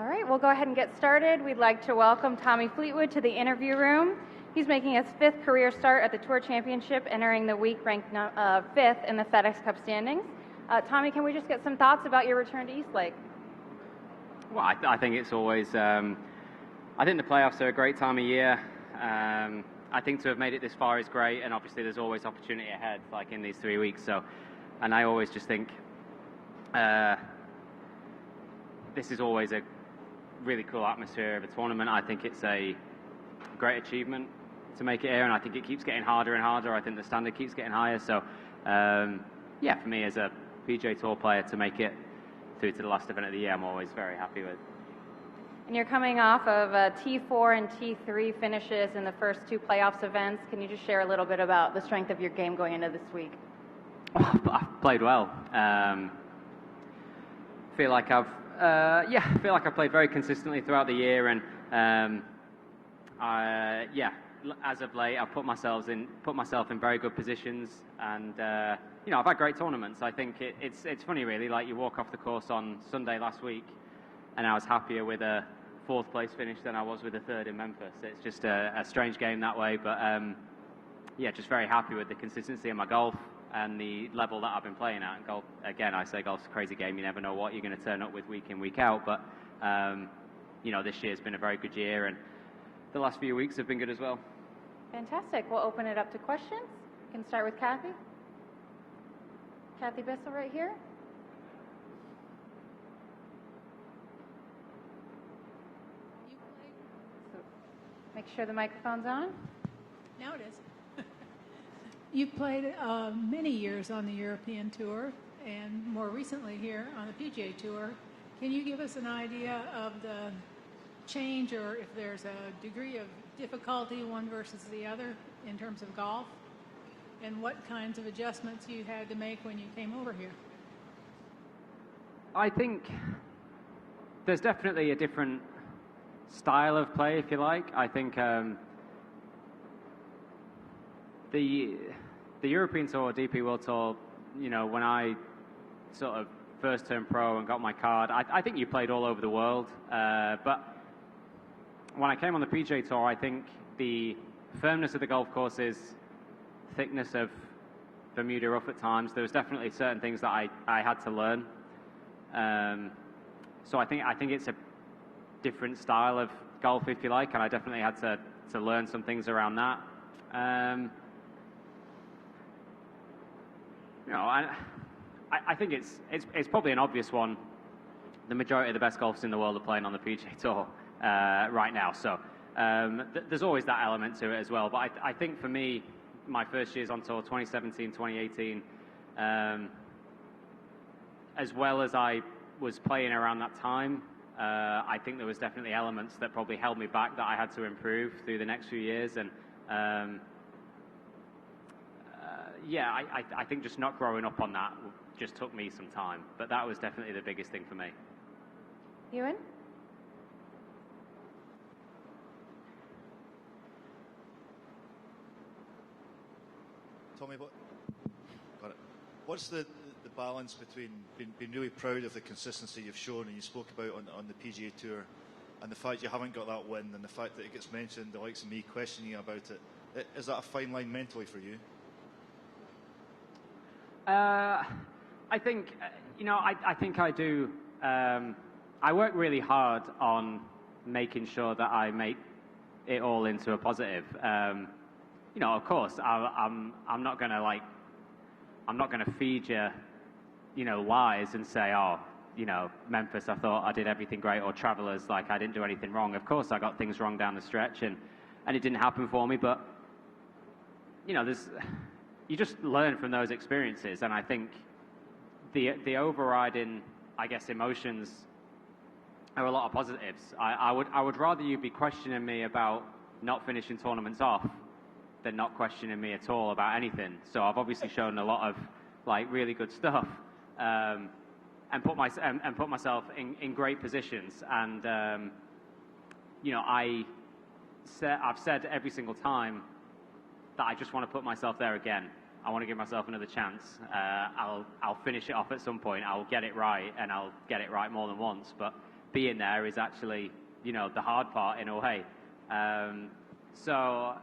All right, we'll go ahead and get started. We'd like to welcome Tommy Fleetwood to the interview room. He's making his 5th career start at the Tour Championship, entering the week ranked 5th in the FedEx Cup standings. Tommy, can we just get some thoughts about your return to Eastlake? Well, I think it's always, I think the playoffs are a great time of year. I think to have made it this far is great, and obviously there's always opportunity ahead, like in these 3 weeks. So, and I always just think this is always a really cool atmosphere of a tournament. I think it's a great achievement to make it here, and I think it keeps getting harder and harder. I think the standard keeps getting higher. So, yeah, for me as a PGA Tour player to make it through to the last event of the year, I'm always very happy with. And you're coming off of T4 and T3 finishes in the first 2 playoffs events. Can you just share a little bit about the strength of your game going into this week? I've played well. Feel like I've played very consistently throughout the year, and as of late, I've put myself in very good positions, and I've had great tournaments. I think it's funny, really. Like, you walk off the course on Sunday last week, and I was happier with a 4th place finish than I was with a 3rd in Memphis. It's just a strange game that way, but just very happy with the consistency of my golf and the level that I've been playing at. And golf, again, I say golf's a crazy game. You never know what you're going to turn up with week in, week out. But this year's been a very good year, and the last few weeks have been good as well. Fantastic. We'll open it up to questions. We can start with Kathy. Kathy Bissell right here. Make sure the microphone's on. Now it is. You've played many years on the European Tour and more recently here on the PGA Tour. Can you give us an idea of the change, or if there's a degree of difficulty one versus the other in terms of golf, and what kinds of adjustments you had to make when you came over here? I think there's definitely a different style of play, if you like. I think the European Tour, DP World Tour, when I sort of first turned pro and got my card, I think you played all over the world. But when I came on the PGA Tour, I think the firmness of the golf courses, thickness of Bermuda rough at times, there was definitely certain things that I had to learn. So I think it's a different style of golf, if you like, and I definitely had to learn some things around that. I think it's probably an obvious one. The majority of the best golfers in the world are playing on the PGA Tour right now, so there's always that element to it as well. But I think for me, my first years on tour, 2017, 2018, as well as I was playing around that time, I think there was definitely elements that probably held me back that I had to improve through the next few years. And I think just not growing up on that just took me some time. But that was definitely the biggest thing for me. Ewan? Tommy, what's the balance between being really proud of the consistency you've shown and you spoke about on the PGA Tour, and the fact you haven't got that win, and the fact that it gets mentioned, the likes of me questioning you about it? Is that a fine line mentally for you? I think, I think I do. I work really hard on making sure that I make it all into a positive. Of course, I'm not going to feed you, lies and say, Memphis, I thought I did everything great, or Travelers, like I didn't do anything wrong. Of course, I got things wrong down the stretch, and it didn't happen for me. But you just learn from those experiences, and I think the overriding, I guess, emotions are a lot of positives. I would rather you be questioning me about not finishing tournaments off than not questioning me at all about anything. So I've obviously shown a lot of really good stuff, and put myself in great positions. And I've said every single time that I just want to put myself there again. I want to give myself another chance. I'll finish it off at some point. I'll get it right, and I'll get it right more than once. But being there is actually, you know, the hard part in a way. So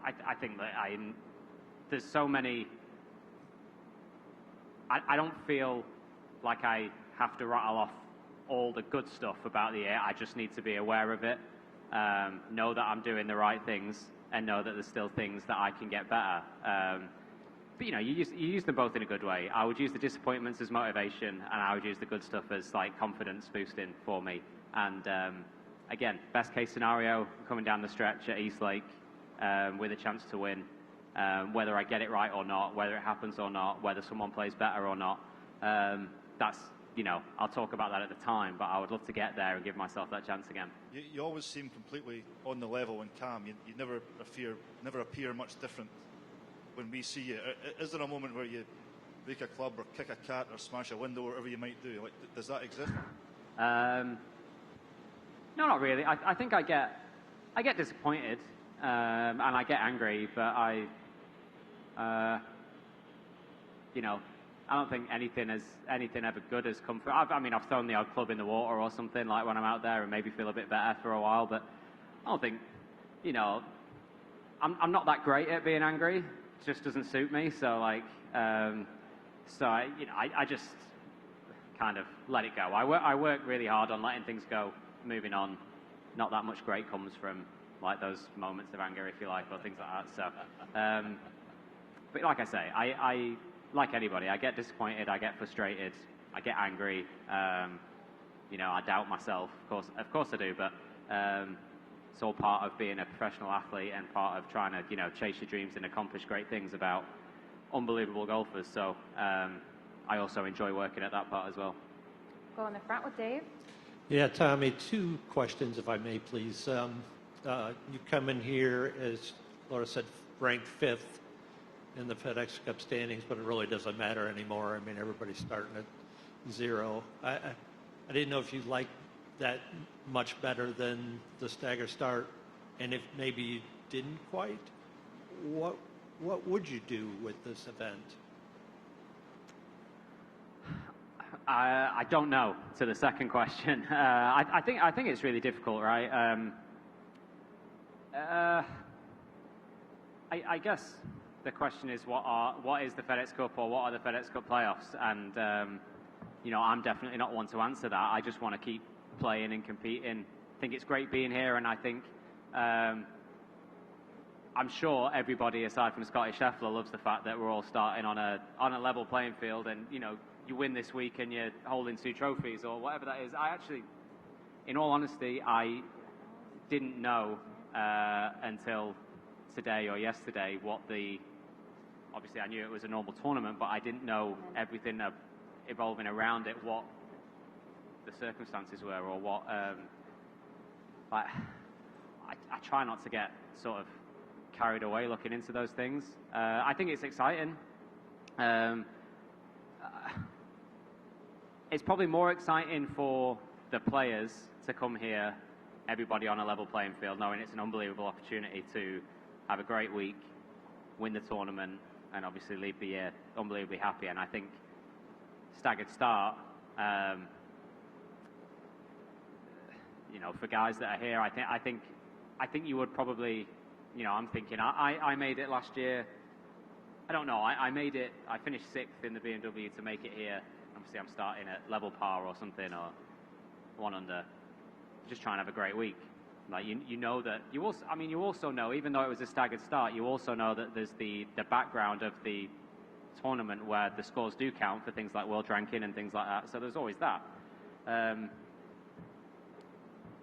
I think that there's so many. I don't feel like I have to rattle off all the good stuff about the year. I just need to be aware of it, know that I'm doing the right things, and know that there's still things that I can get better. But you know, you use them both in a good way. I would use the disappointments as motivation, and I would use the good stuff as like confidence boosting for me. And again, best case scenario, coming down the stretch at Eastlake with a chance to win. Whether I get it right or not, whether it happens or not, whether someone plays better or not, that's, you know, I'll talk about that at the time, but I would love to get there and give myself that chance again. You always seem completely on the level and calm. You never appear much different when we see you. Is there a moment where you break a club or kick a cat or smash a window or whatever you might do? Like, does that exist? No, not really. I think I get disappointed and I get angry, but you know, I don't think anything ever good has come from. I've thrown the odd club in the water or something like when I'm out there and maybe feel a bit better for a while, but I don't think, you know, I'm not that great at being angry. It just doesn't suit me. So like, I just kind of let it go. I work really hard on letting things go, moving on. Not that much great comes from like those moments of anger, if you like, or things like that. So, but like I say, I like anybody, I get disappointed, I get frustrated, I get angry. You know, I doubt myself. Of course I do. But it's all part of being a professional athlete and part of trying to, you know, chase your dreams and accomplish great things about unbelievable golfers. So I also enjoy working at that part as well. Go in the front with Dave. Yeah, Tommy, 2 questions, if I may, please. You come in here, as Laura said, ranked 5th in the FedEx Cup standings, but it really doesn't matter anymore. I mean, everybody's starting at 0. I didn't know if you liked that much better than the stagger start, and if maybe you didn't quite, what would you do with this event? I don't know. To the second question, I think it's really difficult, right? I guess the question is what is the FedEx Cup, or what are the FedEx Cup playoffs? And you know, I'm definitely not one to answer that. I just want to keep playing and competing. I think it's great being here, and I think I'm sure everybody aside from Scotty Scheffler loves the fact that we're all starting on a level playing field, and you know, you win this week and you're holding 2 trophies or whatever that is. I actually, in all honesty, I didn't know until today or yesterday obviously I knew it was a normal tournament, but I didn't know everything evolving around it, what the circumstances were, or what, I try not to get sort of carried away looking into those things. I think it's exciting. It's probably more exciting for the players to come here, everybody on a level playing field, knowing it's an unbelievable opportunity to have a great week, win the tournament, and obviously leave the year unbelievably happy. And I think staggered start, you know, for guys that are here, I think you would probably, you know, I'm thinking I made it last year. I don't know. I made it. I finished 6th in the BMW to make it here. Obviously, I'm starting at level par or something, or 1 under. Just trying to have a great week. Like you know that you also know, even though it was a staggered start, you also know that there's the background of the tournament where the scores do count for things like world ranking and things like that. So there's always that.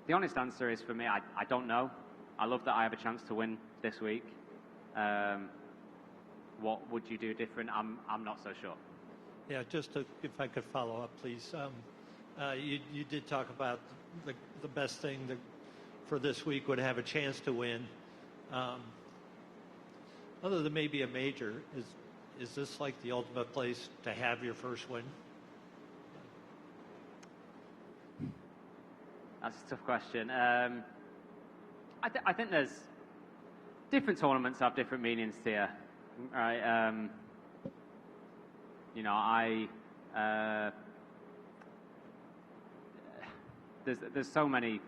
The honest answer is, for me, I don't know. I love that I have a chance to win this week. What would you do different? I'm not so sure. Yeah, if I could follow up, please. You did talk about the best thing for this week would have a chance to win. Other than maybe a major, is this like the ultimate place to have your first win? That's a tough question. I think there's different tournaments have different meanings to you, right? You know, there's so many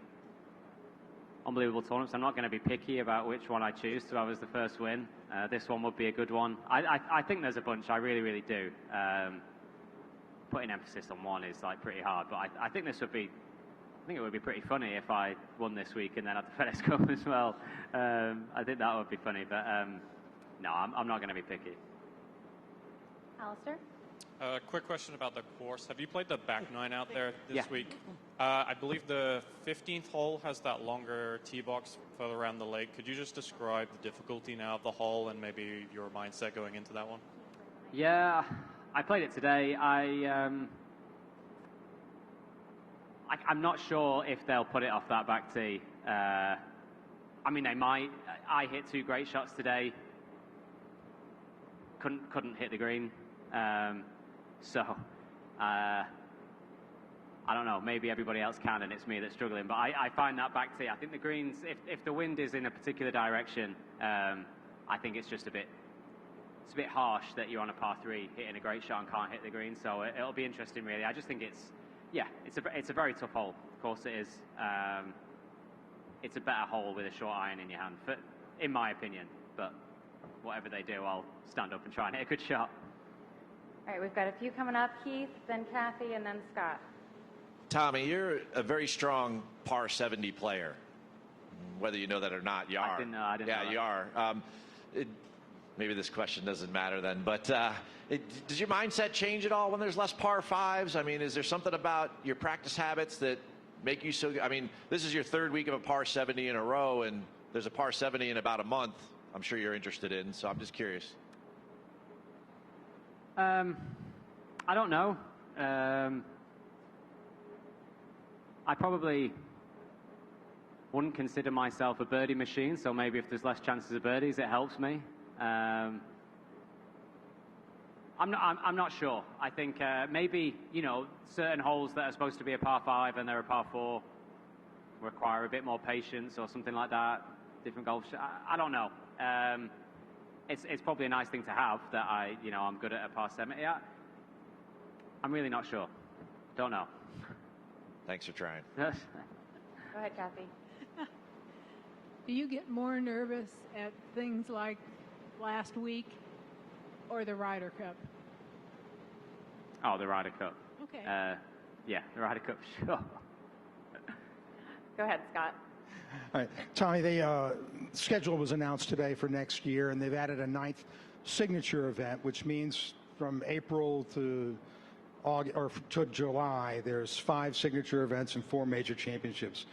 unbelievable tournaments. I'm not going to be picky about which one I choose to have as the first win. This one would be a good one. I think there's a bunch. I really, really do. Putting emphasis on one is like pretty hard, but I think this would be. I think it would be pretty funny if I won this week and then had the FedEx Cup as well. I think that would be funny, but no, I'm not going to be picky. Alistair? Quick question about the course. Have you played the back nine out there this Yeah. week? I believe the 15th hole has that longer tee box further around the lake. Could you just describe the difficulty now of the hole and maybe your mindset going into that one? Yeah, I played it today. I'm not sure if they'll put it off that back tee. I mean, they might. I hit 2 great shots today. Couldn't hit the green. So, I don't know. Maybe everybody else can, and it's me that's struggling. But I find that back tee. I think the greens, if the wind is in a particular direction, I think it's just a bit harsh that you're on a par 3 hitting a great shot and can't hit the green. So it'll be interesting, really. I just think it's a very tough hole. Of course, it is. It's a better hole with a short iron in your hand, in my opinion. But whatever they do, I'll stand up and try and hit a good shot. All right, we've got a few coming up. Keith, then Kathy, and then Scott. Tommy, you're a very strong par 70 player. Whether you know that or not, you are. I didn't know yeah, that. you are. Maybe this question doesn't matter then, but does your mindset change at all when there's less par 5s? I mean, is there something about your practice habits that make you so... I mean, this is your 3rd week of a par 70 in a row, and there's a par 70 in about a month I'm sure you're interested in, so I'm just curious. I don't know. I probably wouldn't consider myself a birdie machine, so maybe if there's less chances of birdies, it helps me. I'm not sure. I think maybe, certain holes that are supposed to be a par 5 and they're a par 4 require a bit more patience or something like that. Different golf. I don't know. It's probably a nice thing to have that I'm good at a par 70. I'm really not sure. Don't know. Thanks for trying. Go ahead, Kathy. Do you get more nervous at things like last week or the Ryder Cup? Oh, the Ryder Cup. Okay. Yeah, the Ryder Cup, sure. Go ahead, Scott. All right. Tommy, the schedule was announced today for next year, and they've added a 9th signature event, which means from April to August, or to July, there's 5 signature events and 4 major championships.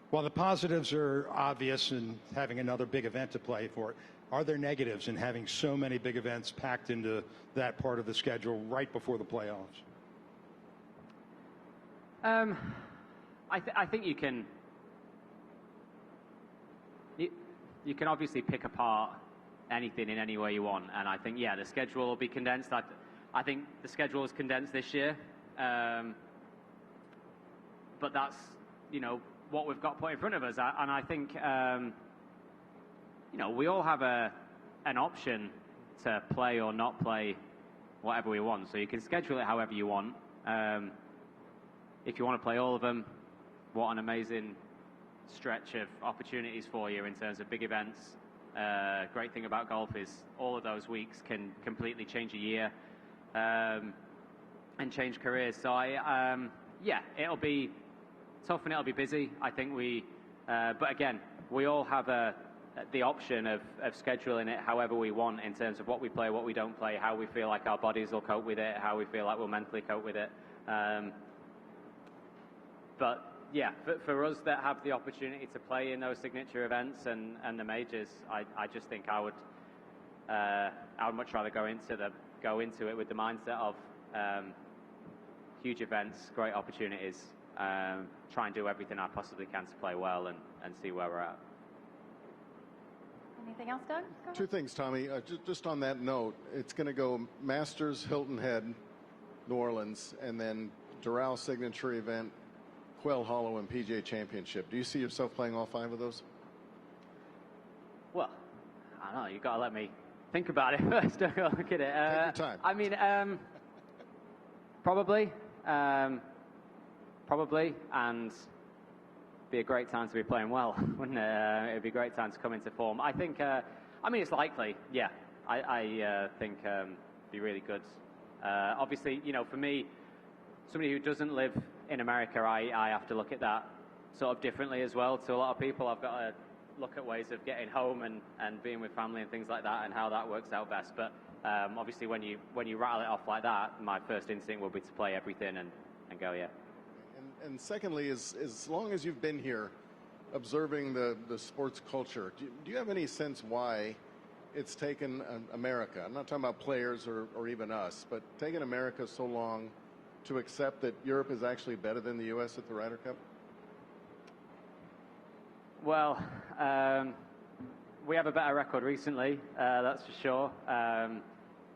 While the positives are obvious in having another big event to play for, are there negatives in having so many big events packed into that part of the schedule right before the playoffs? I think you can... You can obviously pick apart anything in any way you want, and I think, the schedule will be condensed. I think the schedule is condensed this year, but that's, what we've got put in front of us, and I think, we all have an option to play or not play whatever we want, so you can schedule it however you want. If you want to play all of them, what an amazing stretch of opportunities for you in terms of big events. Great thing about golf is all of those weeks can completely change a year and change careers. So it'll be tough and it'll be busy. I think but again, we all have the option of scheduling it however we want in terms of what we play, what we don't play, how we feel like our bodies will cope with it, how we feel like we'll mentally cope with it. But for us that have the opportunity to play in those signature events and the majors, I just think I would much rather go into it with the mindset of huge events, great opportunities, try and do everything I possibly can to play well and see where we're at. Anything else, Doug? Go ahead. 2 things, Tommy. Just on that note, it's going to go Masters, Hilton Head, New Orleans, and then Doral signature event, Quail Hollow, and PGA Championship. Do you see yourself playing all 5 of those? Well, I don't know. You've got to let me think about it first. Don't go look at it. Take your time. I mean, probably, and be a great time to be playing well, wouldn't it? It'd be a great time to come into form. I think, I mean, it's likely, yeah. I think be really good. Obviously, you know, for me, somebody who doesn't live in America, I have to look at that sort of differently as well. To a lot of people, I've got to look at ways of getting home and being with family and things like that, and how that works out best. But obviously, when you rattle it off like that, my first instinct would be to play everything and go, yeah. And secondly, as long as you've been here, observing the sports culture, do you have any sense why it's taken America, I'm not talking about players or even us, but taken America so long to accept that Europe is actually better than the U.S. at the Ryder Cup? Well, we have a better record recently, that's for sure.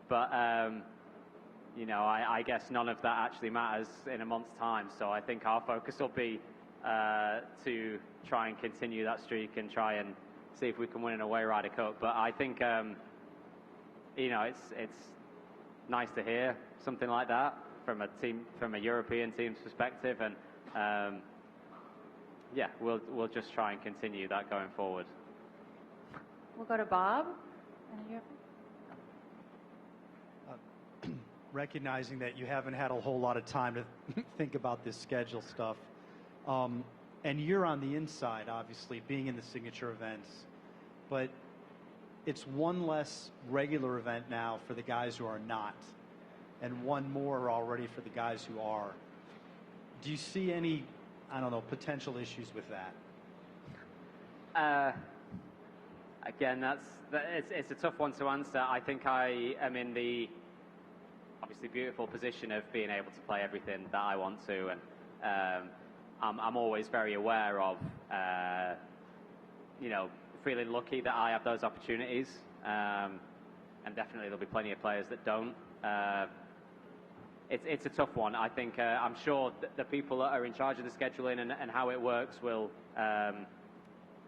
But you know, I guess none of that actually matters in a month's time. So I think our focus will be to try and continue that streak and try and see if we can win an away Ryder Cup. But I think, you know, it's nice to hear something like that from a European team's perspective, and yeah, we'll just try and continue that going forward. We'll go to Bob. Recognizing that you haven't had a whole lot of time to think about this schedule stuff, and you're on the inside, obviously, being in the signature events, but it's one less regular event now for the guys who are not, and one more already for the guys who are. Do you see any, I don't know, potential issues with that? Again, it's a tough one to answer. I think I am in the obviously beautiful position of being able to play everything that I want to, and I'm always very aware of you know, feeling lucky that I have those opportunities, and definitely there'll be plenty of players that don't. It's a tough one. I think I'm sure the people that are in charge of the scheduling and how it works will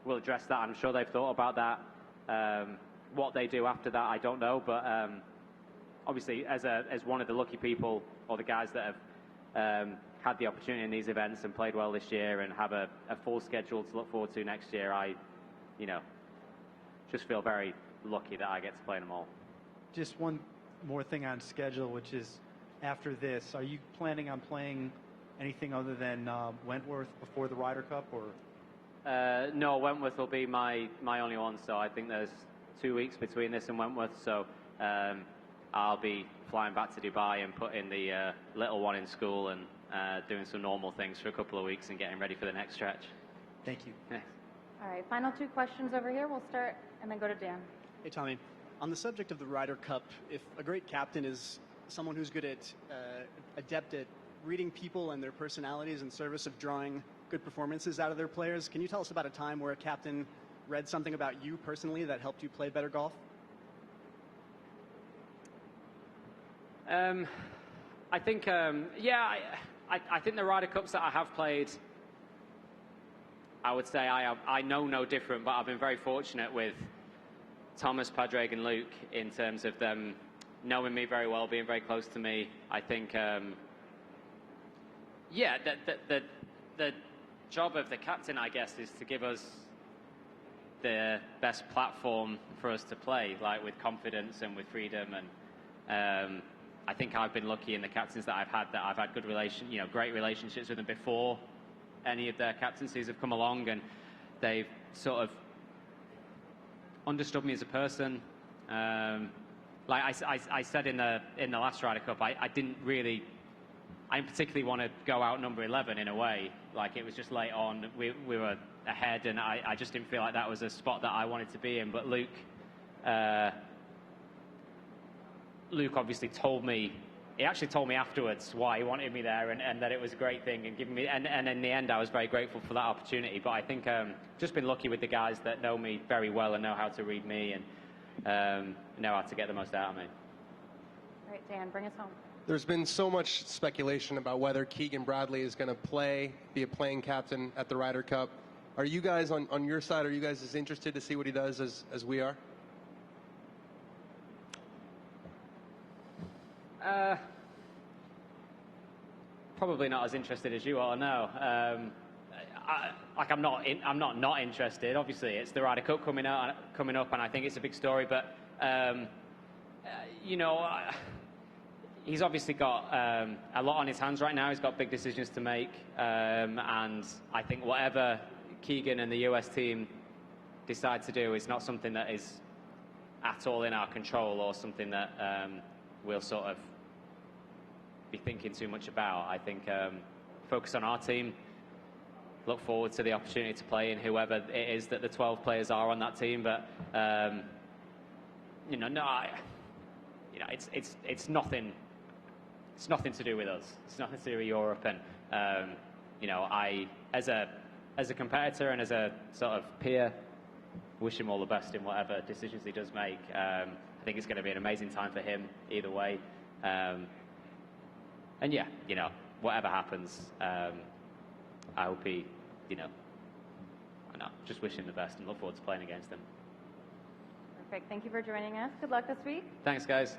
address that. I'm sure they've thought about that. What they do after that, I don't know, but obviously, as one of the lucky people, or the guys that have had the opportunity in these events and played well this year and have a full schedule to look forward to next year, I, you know, just feel very lucky that I get to play them all. Just one more thing on schedule, which is after this, are you planning on playing anything other than Wentworth before the Ryder Cup, or? No, Wentworth will be my only one, so I think there's 2 weeks between this and Wentworth, so I'll be flying back to Dubai and putting the little one in school and doing some normal things for a couple of weeks and getting ready for the next stretch. Thank you. Yeah. All right, final 2 questions over here. We'll start and then go to Dan. Hey, Tommy. On the subject of the Ryder Cup, if a great captain is someone who's good at, adept at reading people and their personalities in service of drawing good performances out of their players, can you tell us about a time where a captain read something about you personally that helped you play better golf? I think, yeah, I think the Ryder Cups that I have played, I would say I know no different, but I've been very fortunate with Thomas, Padraig, and Luke in terms of them knowing me very well, being very close to me. I think, yeah, the job of the captain, I guess, is to give us the best platform for us to play, like with confidence and with freedom. And I think I've been lucky in the captains that I've had good great relationships with them before any of their captaincies have come along, and they've sort of understood me as a person. Like I said in the last Ryder Cup, I didn't particularly want to go out number 11 in a way. Like, it was just late on, we were ahead, and I just didn't feel like that was a spot that I wanted to be in. But Luke obviously told me, he actually told me afterwards why he wanted me there, and that it was a great thing, and giving me, and in the end I was very grateful for that opportunity. But I think just been lucky with the guys that know me very well and know how to read me and know how to get the most out of me. All right, Dan, bring us home. There's been so much speculation about whether Keegan Bradley is going to be a playing captain at the Ryder Cup. Are you guys on your side? Are you guys as interested to see what he does as we are? Probably not as interested as you are, no. I'm not interested. Obviously, it's the Ryder Cup coming up, and I think it's a big story. But you know, he's obviously got a lot on his hands right now. He's got big decisions to make, and I think whatever Keegan and the US team decide to do is not something that is at all in our control, or something that we'll sort of be thinking too much about. I think focus on our team. Look forward to the opportunity to play in whoever it is that the 12 players are on that team. But you know, it's nothing. It's nothing to do with us. It's nothing to do with Europe. And you know, I as a competitor and as a sort of peer, wish him all the best in whatever decisions he does make. I think it's going to be an amazing time for him either way. And yeah, you know, whatever happens, I hope he, you know, just wish him the best and look forward to playing against him. Perfect. Thank you for joining us. Good luck this week. Thanks, guys.